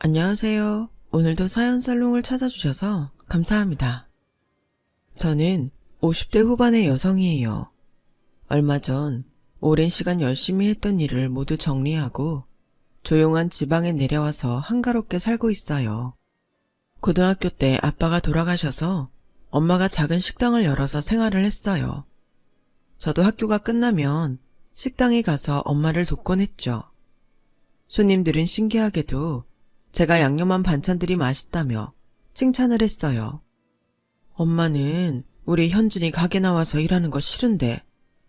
안녕하세요. 오늘도 사연 살롱을 찾아주셔서 감사합니다. 저는 50대 후반의 여성이에요. 얼마 전 오랜 시간 열심히 했던 일을 모두 정리하고 조용한 지방에 내려와서 한가롭게 살고 있어요. 고등학교 때 아빠가 돌아가셔서 엄마가 작은 식당을 열어서 생활을 했어요. 저도 학교가 끝나면 식당에 가서 엄마를 돕곤 했죠. 손님들은 신기하게도 제가 양념한 반찬들이 맛있다며 칭찬을 했어요. 엄마는 우리 현진이 가게 나와서 일하는 거 싫은데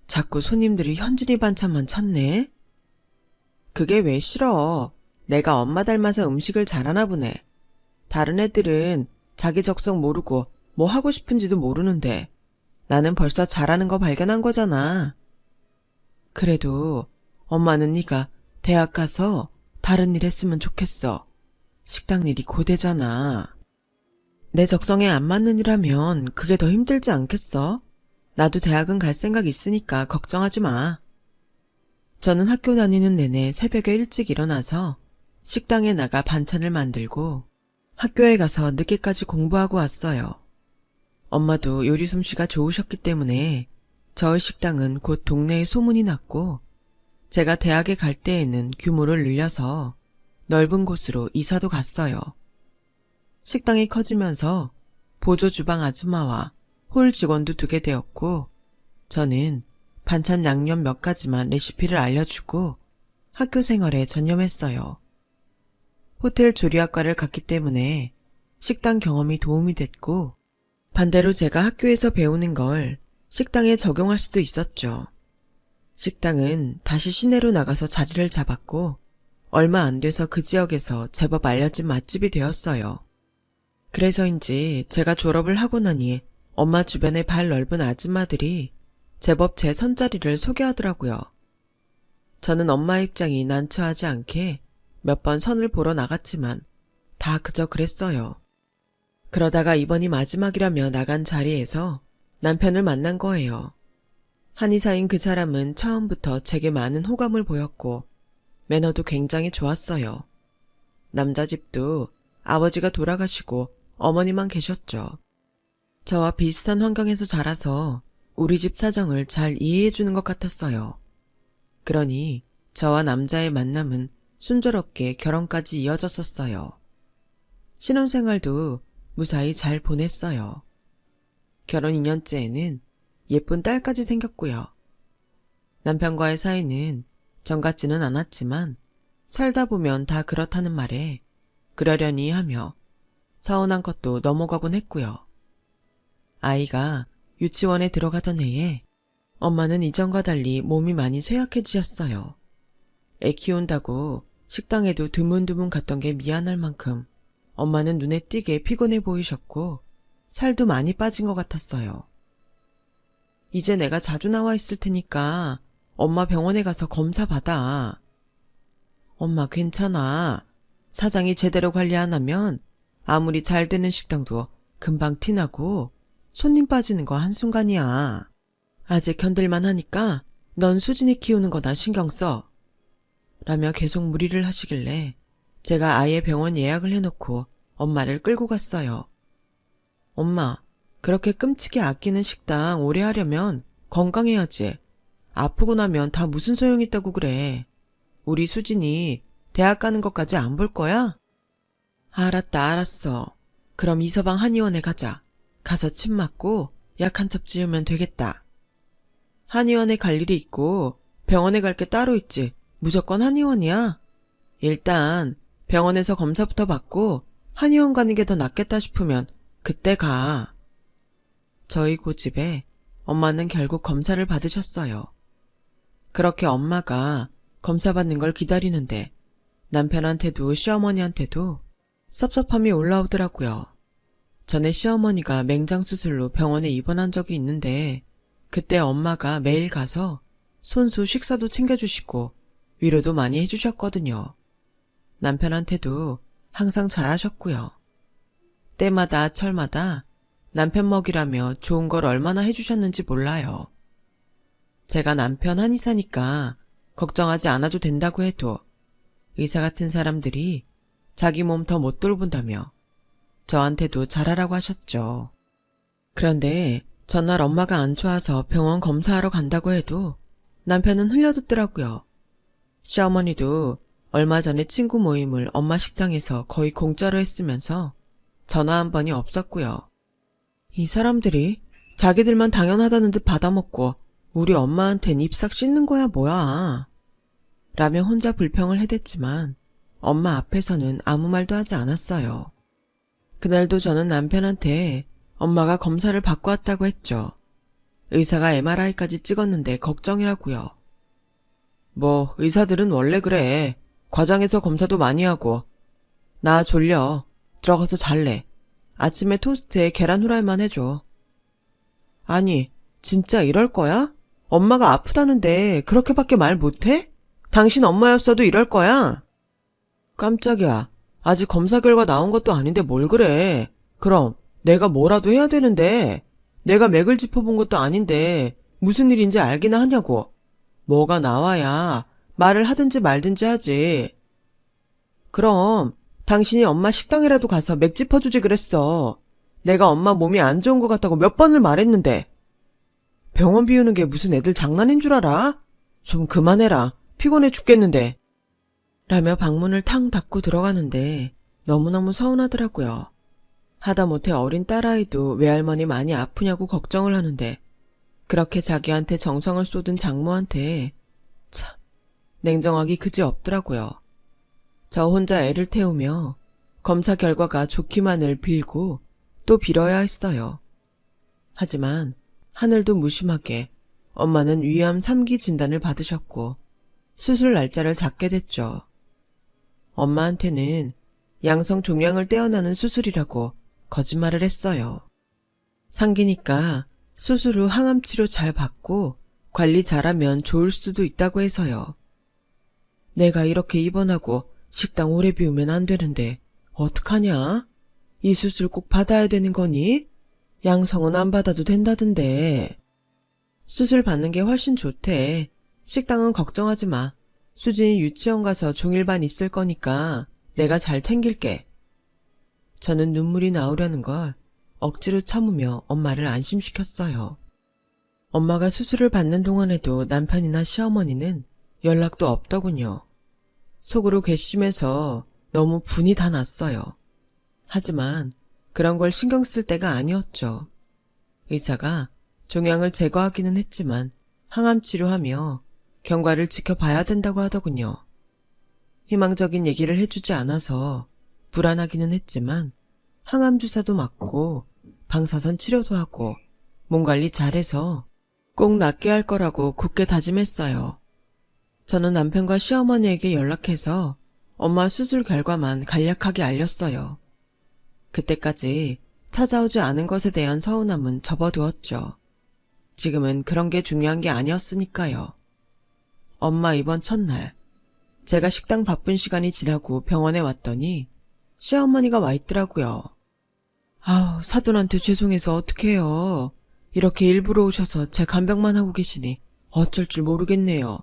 자꾸 손님들이 현진이 반찬만 찾네? 그게 왜 싫어? 내가 엄마 닮아서 음식을 잘하나 보네. 다른 애들은 자기 적성 모르고 뭐 하고 싶은지도 모르는데 나는 벌써 잘하는 거 발견한 거잖아. 그래도 엄마는 네가 대학 가서 다른 일 했으면 좋겠어. 식당 일이 고되잖아. 내 적성에 안 맞는 일하면 그게 더 힘들지 않겠어? 나도 대학은 갈 생각 있으니까 걱정하지 마. 저는 학교 다니는 내내 새벽에 일찍 일어나서 식당에 나가 반찬을 만들고 학교에 가서 늦게까지 공부하고 왔어요. 엄마도 요리 솜씨가 좋으셨기 때문에 저의 식당은 곧 동네에 소문이 났고 제가 대학에 갈 때에는 규모를 늘려서 넓은 곳으로 이사도 갔어요. 식당이 커지면서 보조 주방 아줌마와 홀 직원도 두게 되었고 저는 반찬 양념 몇 가지만 레시피를 알려주고 학교 생활에 전념했어요. 호텔 조리학과를 갔기 때문에 식당 경험이 도움이 됐고 반대로 제가 학교에서 배우는 걸 식당에 적용할 수도 있었죠. 식당은 다시 시내로 나가서 자리를 잡았고 얼마 안 돼서 그 지역에서 제법 알려진 맛집이 되었어요. 그래서인지 제가 졸업을 하고 나니 엄마 주변에 발 넓은 아줌마들이 제법 제 선자리를 소개하더라고요. 저는 엄마 입장이 난처하지 않게 몇 번 선을 보러 나갔지만 다 그저 그랬어요. 그러다가 이번이 마지막이라며 나간 자리에서 남편을 만난 거예요. 한의사인 그 사람은 처음부터 제게 많은 호감을 보였고 매너도 굉장히 좋았어요. 남자 집도 아버지가 돌아가시고 어머니만 계셨죠. 저와 비슷한 환경에서 자라서 우리 집 사정을 잘 이해해주는 것 같았어요. 그러니 저와 남자의 만남은 순조롭게 결혼까지 이어졌었어요. 신혼생활도 무사히 잘 보냈어요. 결혼 2년째에는 예쁜 딸까지 생겼고요. 남편과의 사이는 정 같지는 않았지만 살다 보면 다 그렇다는 말에 그러려니 하며 서운한 것도 넘어가곤 했고요. 아이가 유치원에 들어가던 해에 엄마는 이전과 달리 몸이 많이 쇠약해지셨어요. 애 키운다고 식당에도 드문드문 갔던 게 미안할 만큼 엄마는 눈에 띄게 피곤해 보이셨고 살도 많이 빠진 것 같았어요. 이제 내가 자주 나와 있을 테니까 엄마 병원에 가서 검사 받아. 엄마 괜찮아. 사장이 제대로 관리 안 하면 아무리 잘 되는 식당도 금방 티나고 손님 빠지는 거 한순간이야. 아직 견딜만 하니까 넌 수진이 키우는 거나 신경 써. 라며 계속 무리를 하시길래 제가 아예 병원 예약을 해놓고 엄마를 끌고 갔어요. 엄마, 그렇게 끔찍이 아끼는 식당 오래 하려면 건강해야지. 아프고 나면 다 무슨 소용 있다고 그래. 우리 수진이 대학 가는 것까지 안 볼 거야? 알았다, 알았어. 그럼 이서방 한의원에 가자. 가서 침 맞고 약 한 첩 지으면 되겠다. 한의원에 갈 일이 있고 병원에 갈 게 따로 있지. 무조건 한의원이야. 일단 병원에서 검사부터 받고 한의원 가는 게 더 낫겠다 싶으면 그때 가. 저희 고집에 엄마는 결국 검사를 받으셨어요. 그렇게 엄마가 검사 받는 걸 기다리는데 남편한테도 시어머니한테도 섭섭함이 올라오더라고요. 전에 시어머니가 맹장수술로 병원에 입원한 적이 있는데 그때 엄마가 매일 가서 손수 식사도 챙겨주시고 위로도 많이 해주셨거든요. 남편한테도 항상 잘하셨고요. 때마다 철마다 남편 먹이라며 좋은 걸 얼마나 해주셨는지 몰라요. 제가 남편 한의사니까 걱정하지 않아도 된다고 해도 의사 같은 사람들이 자기 몸 더 못 돌본다며 저한테도 잘하라고 하셨죠. 그런데 전날 엄마가 안 좋아서 병원 검사하러 간다고 해도 남편은 흘려듣더라고요. 시어머니도 얼마 전에 친구 모임을 엄마 식당에서 거의 공짜로 했으면서 전화 한 번이 없었고요. 이 사람들이 자기들만 당연하다는 듯 받아먹고 우리 엄마한텐 입 싹 씻는 거야 뭐야. 라며 혼자 불평을 해댔지만 엄마 앞에서는 아무 말도 하지 않았어요. 그날도 저는 남편한테 엄마가 검사를 받고 왔다고 했죠. 의사가 MRI까지 찍었는데 걱정이라고요. 뭐 의사들은 원래 그래. 과장해서 검사도 많이 하고. 나 졸려. 들어가서 잘래. 아침에 토스트에 계란 후라이만 해줘. 아니, 진짜 이럴 거야? 엄마가 아프다는데 그렇게밖에 말 못해? 당신 엄마였어도 이럴 거야? 깜짝이야. 아직 검사 결과 나온 것도 아닌데 뭘 그래. 그럼 내가 뭐라도 해야 되는데. 내가 맥을 짚어본 것도 아닌데 무슨 일인지 알기나 하냐고. 뭐가 나와야 말을 하든지 말든지 하지. 그럼 당신이 엄마 식당이라도 가서 맥 짚어주지 그랬어. 내가 엄마 몸이 안 좋은 것 같다고 몇 번을 말했는데. 병원 비우는 게 무슨 애들 장난인 줄 알아? 좀 그만해라. 피곤해 죽겠는데. 라며 방문을 탕 닫고 들어가는데 너무너무 서운하더라고요. 하다못해 어린 딸아이도 외할머니 많이 아프냐고 걱정을 하는데 그렇게 자기한테 정성을 쏟은 장모한테 참 냉정하기 그지없더라고요. 저 혼자 애를 태우며 검사 결과가 좋기만을 빌고 또 빌어야 했어요. 하지만 하늘도 무심하게 엄마는 위암 3기 진단을 받으셨고 수술 날짜를 잡게 됐죠. 엄마한테는 양성 종양을 떼어내는 수술이라고 거짓말을 했어요. 상기니까 수술 후 항암 치료 잘 받고 관리 잘하면 좋을 수도 있다고 해서요. 내가 이렇게 입원하고 식당 오래 비우면 안 되는데 어떡하냐? 이 수술 꼭 받아야 되는 거니? 양성은 안 받아도 된다던데. 수술 받는 게 훨씬 좋대. 식당은 걱정하지 마. 수진이 유치원 가서 종일반 있을 거니까 내가 잘 챙길게. 저는 눈물이 나오려는 걸 억지로 참으며 엄마를 안심시켰어요. 엄마가 수술을 받는 동안에도 남편이나 시어머니는 연락도 없더군요. 속으로 괘씸해서 너무 분이 다 났어요. 하지만 그런 걸 신경 쓸 때가 아니었죠. 의사가 종양을 제거하기는 했지만 항암 치료하며 경과를 지켜봐야 된다고 하더군요. 희망적인 얘기를 해주지 않아서 불안하기는 했지만 항암 주사도 맞고 방사선 치료도 하고 몸 관리 잘해서 꼭 낫게 할 거라고 굳게 다짐했어요. 저는 남편과 시어머니에게 연락해서 엄마 수술 결과만 간략하게 알렸어요. 그때까지 찾아오지 않은 것에 대한 서운함은 접어두었죠. 지금은 그런 게 중요한 게 아니었으니까요. 엄마 입원 첫날, 제가 식당 바쁜 시간이 지나고 병원에 왔더니 시어머니가 와 있더라고요. 아우, 사돈한테 죄송해서 어떡해요. 이렇게 일부러 오셔서 제 간병만 하고 계시니 어쩔 줄 모르겠네요.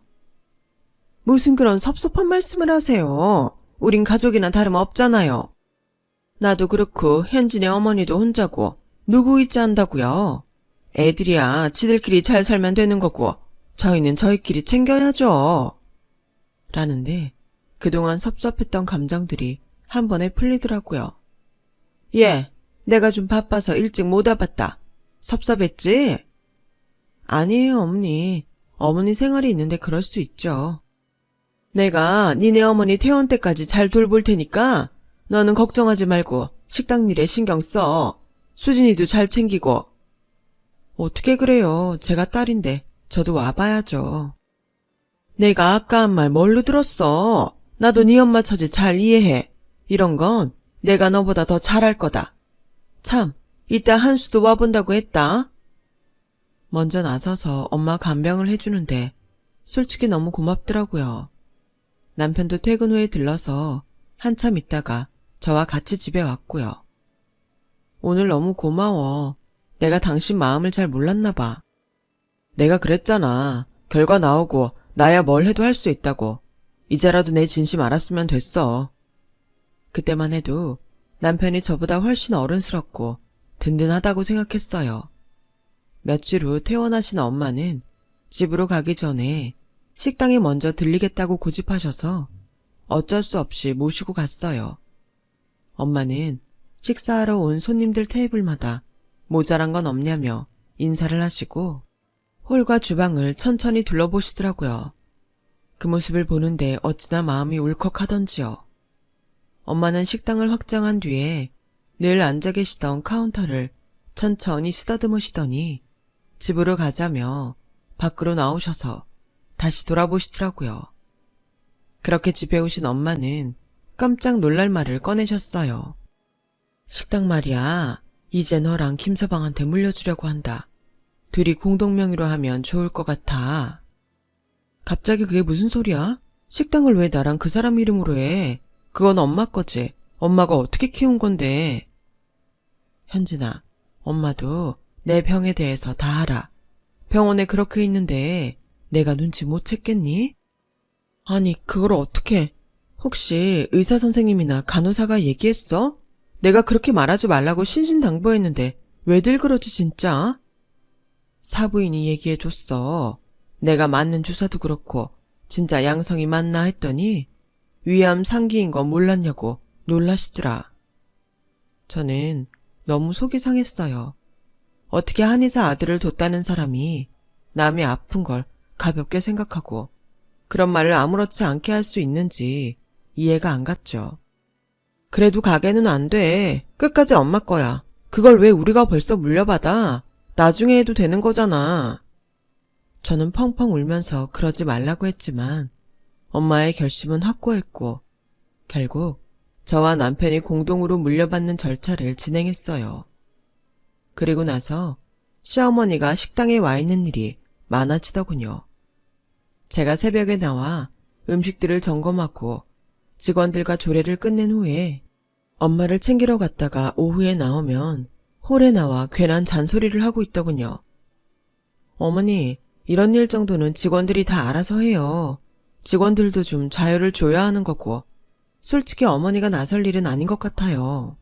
무슨 그런 섭섭한 말씀을 하세요. 우린 가족이나 다름없잖아요. 나도 그렇고 현진의 어머니도 혼자고 누구 있자 한다고요. 애들이야 지들끼리 잘 살면 되는 거고 저희는 저희끼리 챙겨야죠. 라는데 그동안 섭섭했던 감정들이 한 번에 풀리더라고요. 예, 내가 좀 바빠서 일찍 못 와봤다. 섭섭했지? 아니에요, 어머니. 어머니 생활이 있는데 그럴 수 있죠. 내가 니네 어머니 퇴원 때까지 잘 돌볼 테니까 너는 걱정하지 말고 식당 일에 신경 써. 수진이도 잘 챙기고. 어떻게 그래요. 제가 딸인데 저도 와봐야죠. 내가 아까 한 말 뭘로 들었어. 나도 네 엄마 처지 잘 이해해. 이런 건 내가 너보다 더 잘할 거다. 참, 이따 한수도 와본다고 했다. 먼저 나서서 엄마 간병을 해주는데 솔직히 너무 고맙더라고요. 남편도 퇴근 후에 들러서 한참 있다가 저와 같이 집에 왔고요. 오늘 너무 고마워. 내가 당신 마음을 잘 몰랐나 봐. 내가 그랬잖아. 결과 나오고 나야 뭘 해도 할 수 있다고. 이제라도 내 진심 알았으면 됐어. 그때만 해도 남편이 저보다 훨씬 어른스럽고 든든하다고 생각했어요. 며칠 후 퇴원하신 엄마는 집으로 가기 전에 식당에 먼저 들리겠다고 고집하셔서 어쩔 수 없이 모시고 갔어요. 엄마는 식사하러 온 손님들 테이블마다 모자란 건 없냐며 인사를 하시고 홀과 주방을 천천히 둘러보시더라고요. 그 모습을 보는데 어찌나 마음이 울컥하던지요. 엄마는 식당을 확장한 뒤에 늘 앉아 계시던 카운터를 천천히 쓰다듬으시더니 집으로 가자며 밖으로 나오셔서 다시 돌아보시더라고요. 그렇게 집에 오신 엄마는 깜짝 놀랄 말을 꺼내셨어요. 식당 말이야, 이제 너랑 김서방한테 물려주려고 한다. 둘이 공동명의로 하면 좋을 것 같아. 갑자기 그게 무슨 소리야? 식당을 왜 나랑 그 사람 이름으로 해? 그건 엄마 거지. 엄마가 어떻게 키운 건데. 현진아, 엄마도 내 병에 대해서 다 알아. 병원에 그렇게 있는데 내가 눈치 못 챘겠니? 아니, 그걸 어떻게... 혹시 의사 선생님이나 간호사가 얘기했어? 내가 그렇게 말하지 말라고 신신당부했는데 왜들 그러지 진짜? 사부인이 얘기해줬어. 내가 맞는 주사도 그렇고 진짜 양성이 맞나 했더니 위암 상기인 거 몰랐냐고 놀라시더라. 저는 너무 속이 상했어요. 어떻게 한의사 아들을 뒀다는 사람이 남이 아픈 걸 가볍게 생각하고 그런 말을 아무렇지 않게 할 수 있는지 이해가 안 갔죠. 그래도 가게는 안 돼. 끝까지 엄마 거야. 그걸 왜 우리가 벌써 물려받아? 나중에 해도 되는 거잖아. 저는 펑펑 울면서 그러지 말라고 했지만 엄마의 결심은 확고했고 결국 저와 남편이 공동으로 물려받는 절차를 진행했어요. 그리고 나서 시어머니가 식당에 와 있는 일이 많아지더군요. 제가 새벽에 나와 음식들을 점검하고 직원들과 조례를 끝낸 후에 엄마를 챙기러 갔다가 오후에 나오면 홀에 나와 괜한 잔소리를 하고 있더군요. 어머니, 이런 일 정도는 직원들이 다 알아서 해요. 직원들도 좀 자유를 줘야 하는 거고 솔직히 어머니가 나설 일은 아닌 것 같아요.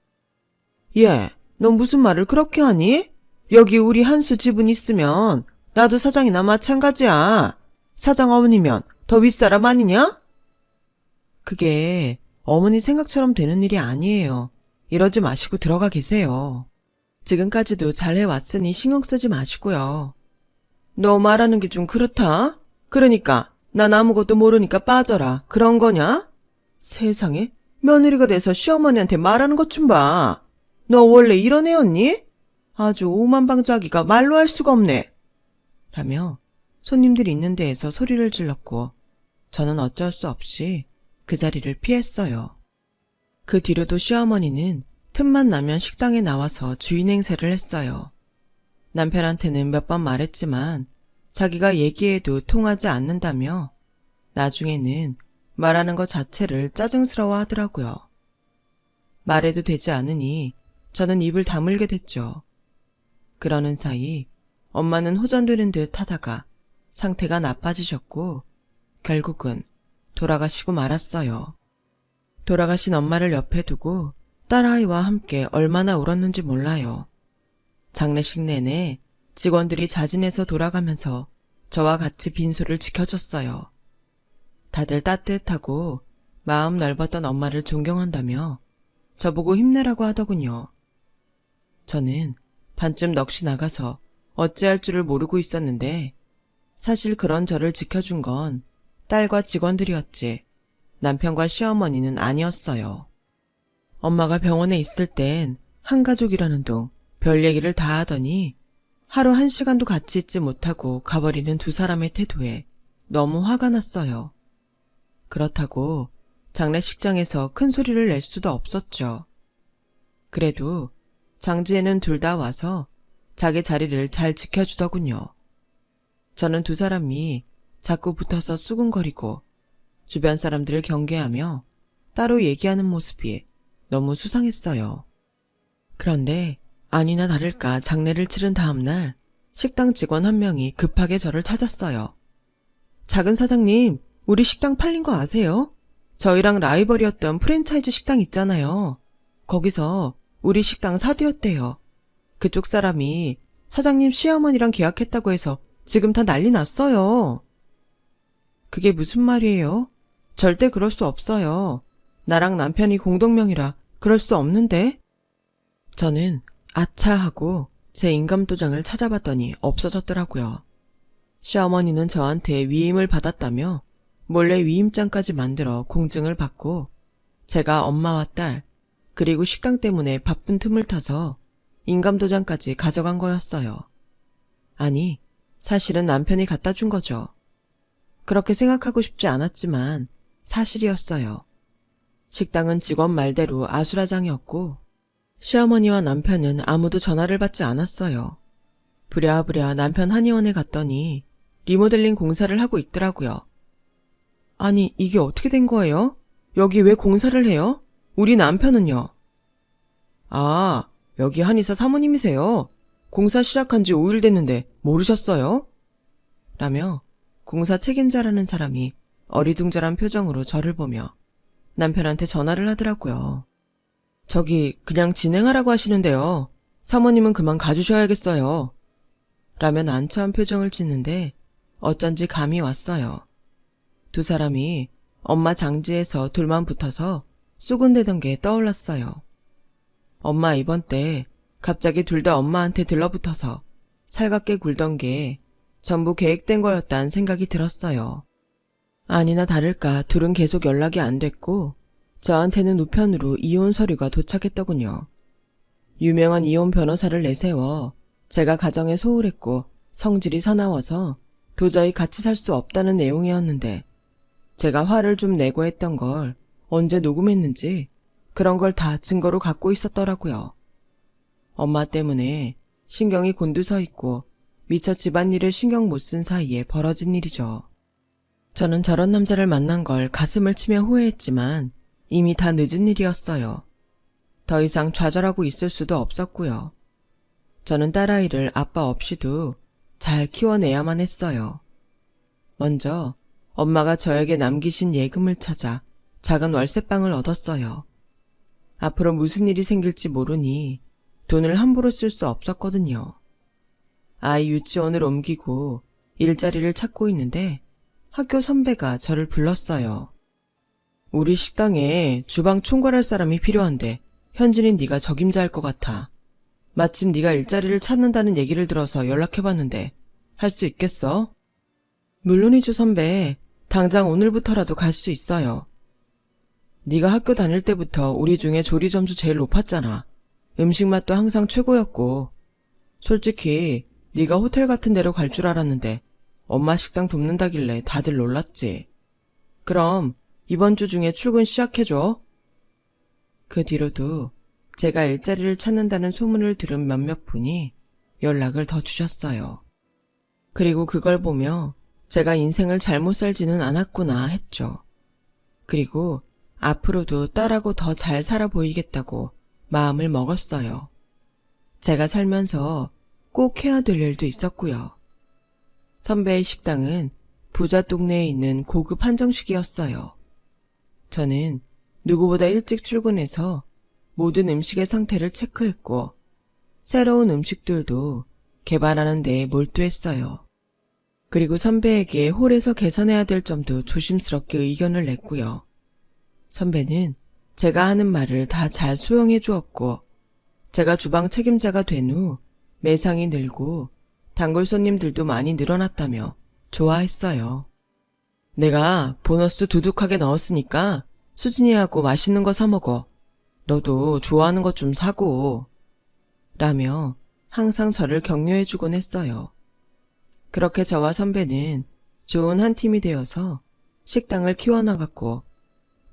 얘, 너 무슨 말을 그렇게 하니? 여기 우리 한수 지분 있으면 나도 사장이나 마찬가지야. 사장 어머니면 더 윗사람 아니냐? 그게 어머니 생각처럼 되는 일이 아니에요. 이러지 마시고 들어가 계세요. 지금까지도 잘해왔으니 신경 쓰지 마시고요. 너 말하는 게 좀 그렇다? 그러니까 난 아무것도 모르니까 빠져라. 그런 거냐? 세상에, 며느리가 돼서 시어머니한테 말하는 것 좀 봐. 너 원래 이런 애였니? 아주 오만방자기가 말로 할 수가 없네. 라며 손님들이 있는 데에서 소리를 질렀고 저는 어쩔 수 없이 그 자리를 피했어요. 그 뒤로도 시어머니는 틈만 나면 식당에 나와서 주인 행세를 했어요. 남편한테는 몇 번 말했지만 자기가 얘기해도 통하지 않는다며 나중에는 말하는 것 자체를 짜증스러워 하더라고요. 말해도 되지 않으니 저는 입을 다물게 됐죠. 그러는 사이 엄마는 호전되는 듯 하다가 상태가 나빠지셨고 결국은 돌아가시고 말았어요. 돌아가신 엄마를 옆에 두고 딸아이와 함께 얼마나 울었는지 몰라요. 장례식 내내 직원들이 자진해서 돌아가면서 저와 같이 빈소를 지켜줬어요. 다들 따뜻하고 마음 넓었던 엄마를 존경한다며 저보고 힘내라고 하더군요. 저는 반쯤 넋이 나가서 어찌할 줄을 모르고 있었는데 사실 그런 저를 지켜준 건 딸과 직원들이었지 남편과 시어머니는 아니었어요. 엄마가 병원에 있을 땐 한가족이라는 둥 별 얘기를 다 하더니 하루 1시간도 같이 있지 못하고 가버리는 두 사람의 태도에 너무 화가 났어요. 그렇다고 장례식장에서 큰 소리를 낼 수도 없었죠. 그래도 장지에는 둘 다 와서 자기 자리를 잘 지켜주더군요. 저는 두 사람이 자꾸 붙어서 수군거리고 주변 사람들을 경계하며 따로 얘기하는 모습이 너무 수상했어요. 그런데 아니나 다를까 장례를 치른 다음날 식당 직원 한 명이 급하게 저를 찾았어요. 작은 사장님, 우리 식당 팔린 거 아세요? 저희랑 라이벌이었던 프랜차이즈 식당 있잖아요. 거기서 우리 식당 사드렸대요. 그쪽 사람이 사장님 시어머니랑 계약했다고 해서 지금 다 난리 났어요. 그게 무슨 말이에요? 절대 그럴 수 없어요. 나랑 남편이 공동명의라 그럴 수 없는데? 저는 아차 하고 제 인감도장을 찾아봤더니 없어졌더라고요. 시어머니는 저한테 위임을 받았다며 몰래 위임장까지 만들어 공증을 받고 제가 엄마와 딸 그리고 식당 때문에 바쁜 틈을 타서 인감도장까지 가져간 거였어요. 아니, 사실은 남편이 갖다 준 거죠. 그렇게 생각하고 싶지 않았지만 사실이었어요. 식당은 직원 말대로 아수라장이었고 시어머니와 남편은 아무도 전화를 받지 않았어요. 부랴부랴 남편 한의원에 갔더니 리모델링 공사를 하고 있더라고요. 아니, 이게 어떻게 된 거예요? 여기 왜 공사를 해요? 우리 남편은요? 아, 여기 한의사 사모님이세요? 공사 시작한 지 5일 됐는데 모르셨어요? 라며 공사 책임자라는 사람이 어리둥절한 표정으로 저를 보며 남편한테 전화를 하더라고요. 저기 그냥 진행하라고 하시는데요. 사모님은 그만 가주셔야겠어요. 라며 난처한 표정을 짓는데 어쩐지 감이 왔어요. 두 사람이 엄마 장지에서 둘만 붙어서 쑥은대던 게 떠올랐어요. 엄마 이번 때 갑자기 둘 다 엄마한테 들러붙어서 살갑게 굴던 게 전부 계획된 거였단 생각이 들었어요. 아니나 다를까 둘은 계속 연락이 안 됐고 저한테는 우편으로 이혼 서류가 도착했더군요. 유명한 이혼 변호사를 내세워 제가 가정에 소홀했고 성질이 사나워서 도저히 같이 살 수 없다는 내용이었는데 제가 화를 좀 내고 했던 걸 언제 녹음했는지 그런 걸 다 증거로 갖고 있었더라고요. 엄마 때문에 신경이 곤두서 있고 미처 집안일을 신경 못 쓴 사이에 벌어진 일이죠. 저는 저런 남자를 만난 걸 가슴을 치며 후회했지만 이미 다 늦은 일이었어요. 더 이상 좌절하고 있을 수도 없었고요. 저는 딸아이를 아빠 없이도 잘 키워내야만 했어요. 먼저 엄마가 저에게 남기신 예금을 찾아 작은 월세방을 얻었어요. 앞으로 무슨 일이 생길지 모르니 돈을 함부로 쓸 수 없었거든요. 아이 유치원을 옮기고 일자리를 찾고 있는데 학교 선배가 저를 불렀어요. 우리 식당에 주방 총괄할 사람이 필요한데 현진이 네가 적임자일 것 같아. 마침 네가 일자리를 찾는다는 얘기를 들어서 연락해봤는데 할 수 있겠어? 물론이죠 선배. 당장 오늘부터라도 갈 수 있어요. 네가 학교 다닐 때부터 우리 중에 조리 점수 제일 높았잖아. 음식 맛도 항상 최고였고. 솔직히 네가 호텔 같은 데로 갈 줄 알았는데 엄마 식당 돕는다길래 다들 놀랐지. 그럼 이번 주 중에 출근 시작해줘. 그 뒤로도 제가 일자리를 찾는다는 소문을 들은 몇몇 분이 연락을 더 주셨어요. 그리고 그걸 보며 제가 인생을 잘못 살지는 않았구나 했죠. 그리고 앞으로도 딸하고 더 잘 살아 보이겠다고 마음을 먹었어요. 제가 살면서 꼭 해야 될 일도 있었고요. 선배의 식당은 부자 동네에 있는 고급 한정식이었어요. 저는 누구보다 일찍 출근해서 모든 음식의 상태를 체크했고 새로운 음식들도 개발하는 데에 몰두했어요. 그리고 선배에게 홀에서 개선해야 될 점도 조심스럽게 의견을 냈고요. 선배는 제가 하는 말을 다 잘 수용해 주었고 제가 주방 책임자가 된 후 매상이 늘고 단골 손님들도 많이 늘어났다며 좋아했어요. 내가 보너스 두둑하게 넣었으니까 수진이하고 맛있는 거 사 먹어. 너도 좋아하는 것 좀 사고. 라며 항상 저를 격려해주곤 했어요. 그렇게 저와 선배는 좋은 한 팀이 되어서 식당을 키워나갔고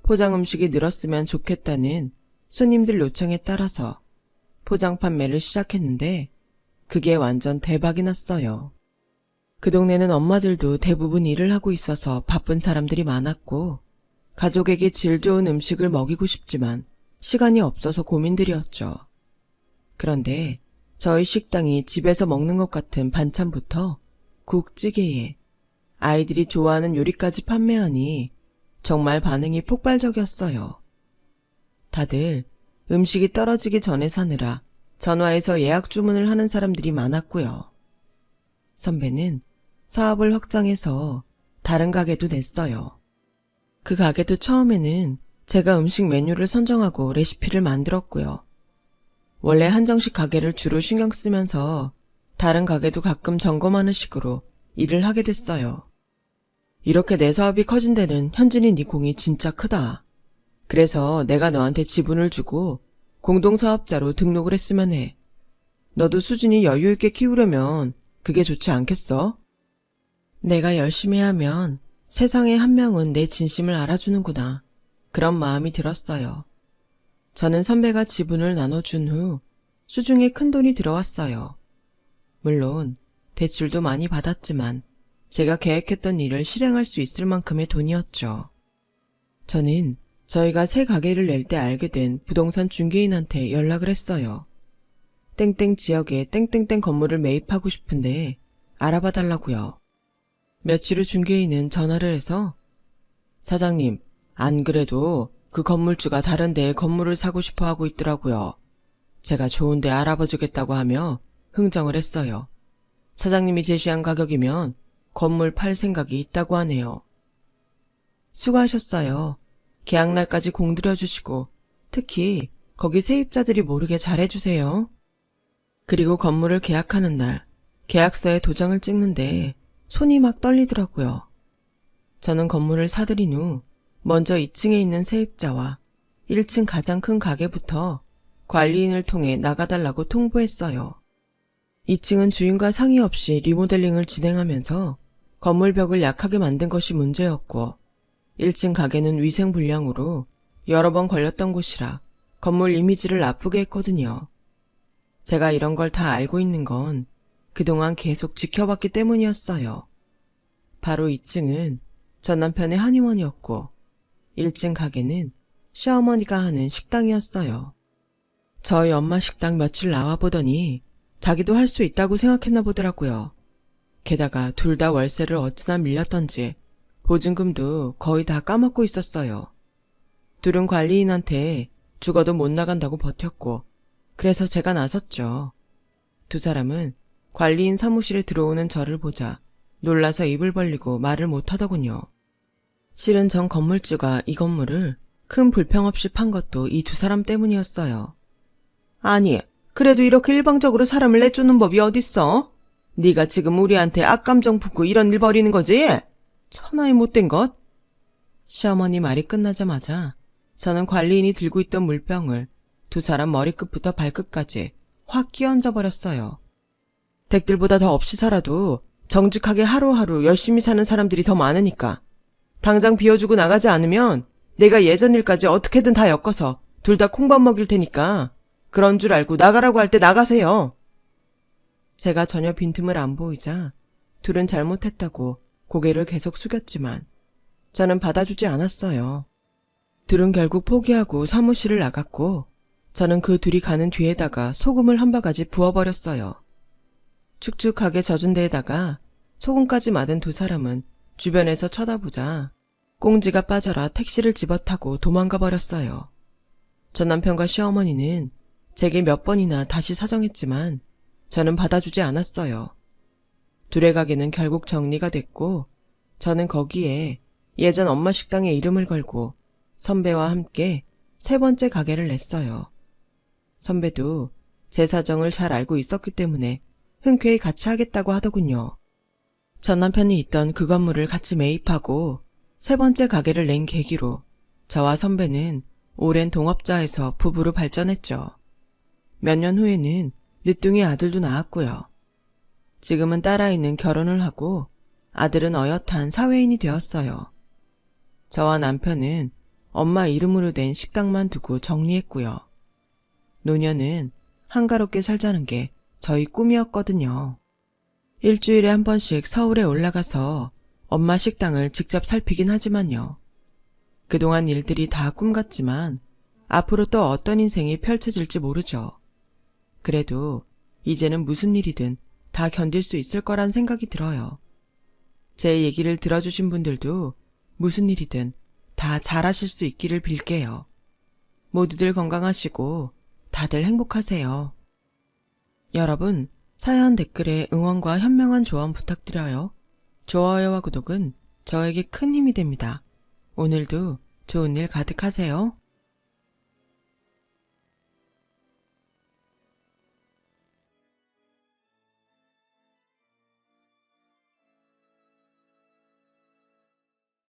포장 음식이 늘었으면 좋겠다는 손님들 요청에 따라서 포장 판매를 시작했는데 그게 완전 대박이 났어요. 그 동네는 엄마들도 대부분 일을 하고 있어서 바쁜 사람들이 많았고 가족에게 질 좋은 음식을 먹이고 싶지만 시간이 없어서 고민들이었죠. 그런데 저희 식당이 집에서 먹는 것 같은 반찬부터 국찌개에 아이들이 좋아하는 요리까지 판매하니 정말 반응이 폭발적이었어요. 다들 음식이 떨어지기 전에 사느라 전화해서 예약 주문을 하는 사람들이 많았고요. 선배는 사업을 확장해서 다른 가게도 냈어요. 그 가게도 처음에는 제가 음식 메뉴를 선정하고 레시피를 만들었고요. 원래 한정식 가게를 주로 신경 쓰면서 다른 가게도 가끔 점검하는 식으로 일을 하게 됐어요. 이렇게 내 사업이 커진 데는 현진이 네 공이 진짜 크다. 그래서 내가 너한테 지분을 주고 공동사업자로 등록을 했으면 해. 너도 수준이 여유 있게 키우려면 그게 좋지 않겠어? 내가 열심히 하면 세상에 한 명은 내 진심을 알아주는구나. 그런 마음이 들었어요. 저는 선배가 지분을 나눠준 후 수중에 큰돈이 들어왔어요. 물론 대출도 많이 받았지만 제가 계획했던 일을 실행할 수 있을 만큼의 돈이었죠. 저는 저희가 새 가게를 낼 때 알게 된 부동산 중개인한테 연락을 했어요. 땡땡 지역에 땡땡땡 건물을 매입하고 싶은데 알아봐 달라고요. 며칠 후 중개인은 전화를 해서 사장님, 안 그래도 그 건물주가 다른 데에 건물을 사고 싶어 하고 있더라고요. 제가 좋은 데 알아봐 주겠다고 하며 흥정을 했어요. 사장님이 제시한 가격이면 건물 팔 생각이 있다고 하네요. 수고하셨어요. 계약날까지 공들여 주시고 특히 거기 세입자들이 모르게 잘해주세요. 그리고 건물을 계약하는 날 계약서에 도장을 찍는데 손이 막 떨리더라고요. 저는 건물을 사들인 후 먼저 2층에 있는 세입자와 1층 가장 큰 가게부터 관리인을 통해 나가달라고 통보했어요. 2층은 주인과 상의 없이 리모델링을 진행하면서 건물 벽을 약하게 만든 것이 문제였고 1층 가게는 위생불량으로 여러 번 걸렸던 곳이라 건물 이미지를 나쁘게 했거든요. 제가 이런 걸 다 알고 있는 건 그동안 계속 지켜봤기 때문이었어요. 바로 2층은 전 남편의 한의원이었고 1층 가게는 시어머니가 하는 식당이었어요. 저희 엄마 식당 며칠 나와보더니 자기도 할 수 있다고 생각했나 보더라고요. 게다가 둘 다 월세를 어찌나 밀렸던지 보증금도 거의 다 까먹고 있었어요. 둘은 관리인한테 죽어도 못 나간다고 버텼고 그래서 제가 나섰죠. 두 사람은 관리인 사무실에 들어오는 저를 보자 놀라서 입을 벌리고 말을 못하더군요. 실은 전 건물주가 이 건물을 큰 불평 없이 판 것도 이 두 사람 때문이었어요. 아니, 그래도 이렇게 일방적으로 사람을 내쫓는 법이 어딨어? 네가 지금 우리한테 악감정 품고 이런 일 벌이는 거지? 천하의 못된 것? 시어머니 말이 끝나자마자 저는 관리인이 들고 있던 물병을 두 사람 머리끝부터 발끝까지 확 끼얹어 버렸어요. 댁들보다 더 없이 살아도 정직하게 하루하루 열심히 사는 사람들이 더 많으니까 당장 비워주고 나가지 않으면 내가 예전 일까지 어떻게든 다 엮어서 둘 다 콩밥 먹일 테니까 그런 줄 알고 나가라고 할 때 나가세요. 제가 전혀 빈틈을 안 보이자 둘은 잘못했다고 고개를 계속 숙였지만 저는 받아주지 않았어요. 둘은 결국 포기하고 사무실을 나갔고 저는 그 둘이 가는 뒤에다가 소금을 한 바가지 부어버렸어요. 축축하게 젖은 데에다가 소금까지 맞은 두 사람은 주변에서 쳐다보자 꽁지가 빠져라 택시를 집어타고 도망가 버렸어요. 전 남편과 시어머니는 제게 몇 번이나 다시 사정했지만 저는 받아주지 않았어요. 둘의 가게는 결국 정리가 됐고 저는 거기에 예전 엄마 식당의 이름을 걸고 선배와 함께 세 번째 가게를 냈어요. 선배도 제 사정을 잘 알고 있었기 때문에 흔쾌히 같이 하겠다고 하더군요. 전 남편이 있던 그 건물을 같이 매입하고 세 번째 가게를 낸 계기로 저와 선배는 오랜 동업자에서 부부로 발전했죠. 몇 년 후에는 늦둥이 아들도 낳았고요. 지금은 딸아이는 결혼을 하고 아들은 어엿한 사회인이 되었어요. 저와 남편은 엄마 이름으로 된 식당만 두고 정리했고요. 노년은 한가롭게 살자는 게 저희 꿈이었거든요. 일주일에 한 번씩 서울에 올라가서 엄마 식당을 직접 살피긴 하지만요. 그동안 일들이 다 꿈 같지만 앞으로 또 어떤 인생이 펼쳐질지 모르죠. 그래도 이제는 무슨 일이든 다 견딜 수 있을 거란 생각이 들어요. 제 얘기를 들어주신 분들도 무슨 일이든 다 다 잘하실 수 있기를 빌게요. 모두들 건강하시고 다들 행복하세요. 여러분, 사연 댓글에 응원과 현명한 조언 부탁드려요. 좋아요와 구독은 저에게 큰 힘이 됩니다. 오늘도 좋은 일 가득하세요.